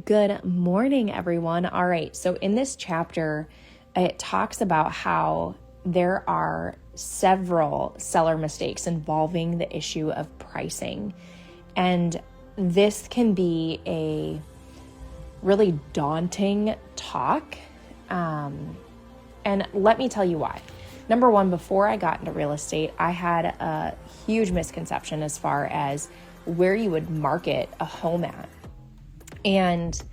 Good morning, everyone. All right, so in this chapter, it talks about how there are several seller mistakes involving the issue of pricing. And this can be a really daunting talk. And let me tell you why. Number one, before I got into real estate, I had a huge misconception as far as where you would market a home at. And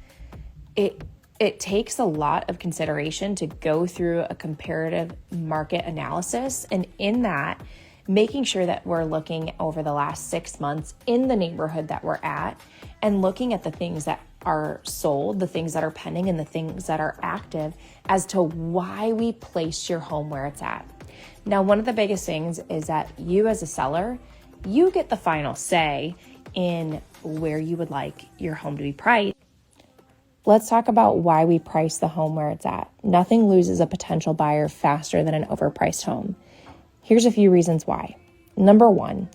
it takes a lot of consideration to go through a comparative market analysis. And in that, making sure that we're looking over the last 6 months in the neighborhood that we're at and looking at the things that are sold, the things that are pending, and the things that are active as to why we place your home where it's at. Now, one of the biggest things is that you as a seller, you get the final say in where you would like your home to be priced. Let's talk about why we price the home where it's at. Nothing loses a potential buyer faster than an overpriced home. Here's a few reasons why. Number one,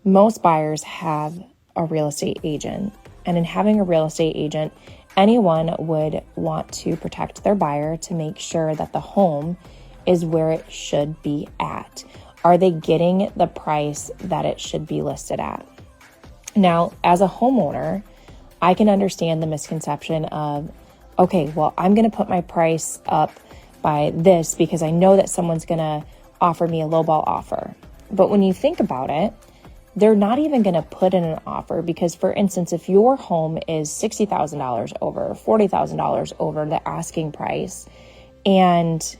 most buyers have a real estate agent. And in having a real estate agent, anyone would want to protect their buyer to make sure that the home is where it should be at. Are they getting the price that it should be listed at? Now, as a homeowner, I can understand the misconception of, okay, well, I'm going to put my price up by this because I know that someone's going to offer me a lowball offer. But when you think about it, they're not even going to put in an offer because, for instance, if your home is $60,000 over, $40,000 over the asking price, and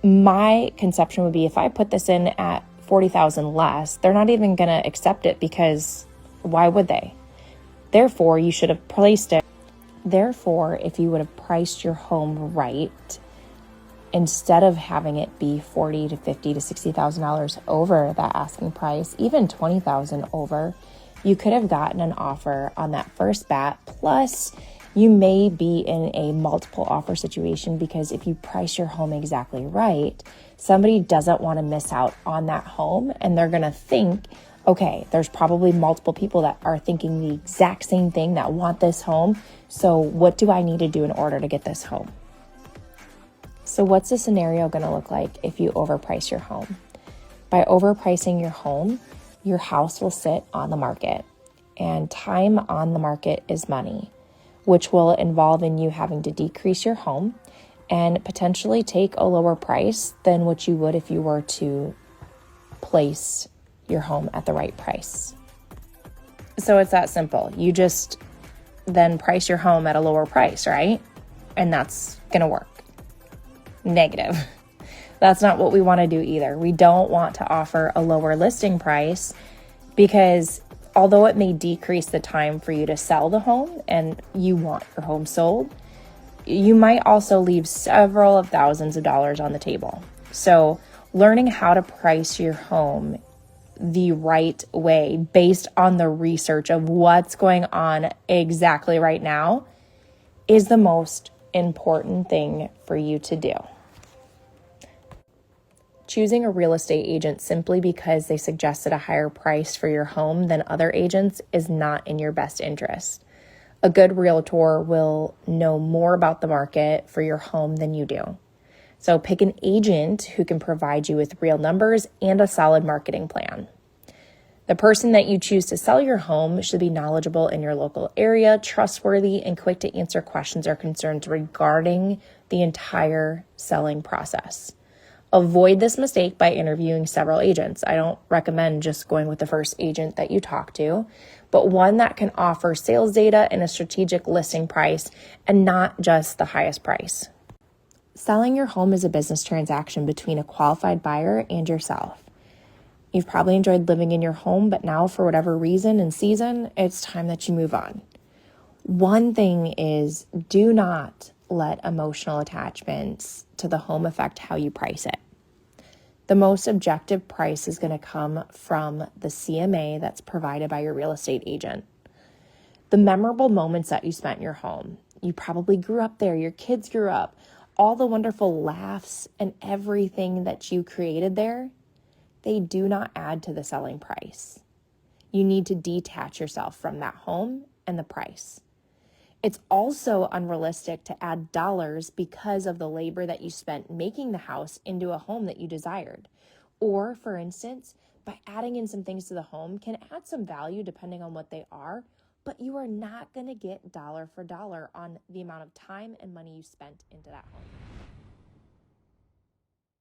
my conception would be if I put this in at $40,000 less, they're not even going to accept it because why would they? Therefore, you should have placed it. Therefore, if you would have priced your home right, instead of having it be $40,000 to $50,000 to $60,000 over that asking price, even $20,000 over, you could have gotten an offer on that first bat. Plus, you may be in a multiple offer situation because if you price your home exactly right, somebody doesn't want to miss out on that home, and they're going to think, okay, there's probably multiple people that are thinking the exact same thing that want this home. So what do I need to do in order to get this home? So what's the scenario going to look like if you overprice your home? By overpricing your home, your house will sit on the market, and time on the market is money, which will involve in you having to decrease your home and potentially take a lower price than what you would if you were to place your home at the right price. So it's that simple. You just then price your home at a lower price, right? And that's going to work. Negative. That's not what we want to do either. We don't want to offer a lower listing price because although it may decrease the time for you to sell the home and you want your home sold, you might also leave several of thousands of dollars on the table. So learning how to price your home the right way based on the research of what's going on exactly right now is the most important thing for you to do. Choosing a real estate agent simply because they suggested a higher price for your home than other agents is not in your best interest. A good realtor will know more about the market for your home than you do. So pick an agent who can provide you with real numbers and a solid marketing plan. The person that you choose to sell your home should be knowledgeable in your local area, trustworthy, and quick to answer questions or concerns regarding the entire selling process. Avoid this mistake by interviewing several agents. I don't recommend just going with the first agent that you talk to, but one that can offer sales data and a strategic listing price and not just the highest price. Selling your home is a business transaction between a qualified buyer and yourself. You've probably enjoyed living in your home, but now for whatever reason and season, it's time that you move on. One thing is, do not let emotional attachments to the home affect how you price it. The most objective price is going to come from the CMA that's provided by your real estate agent. The memorable moments that you spent in your home, you probably grew up there, your kids grew up, all the wonderful laughs and everything that you created there, they do not add to the selling price. You need to detach yourself from that home and the price. It's also unrealistic to add dollars because of the labor that you spent making the house into a home that you desired. Or, for instance, by adding in some things to the home can add some value depending on what they are, but you are not going to get dollar for dollar on the amount of time and money you spent into that home.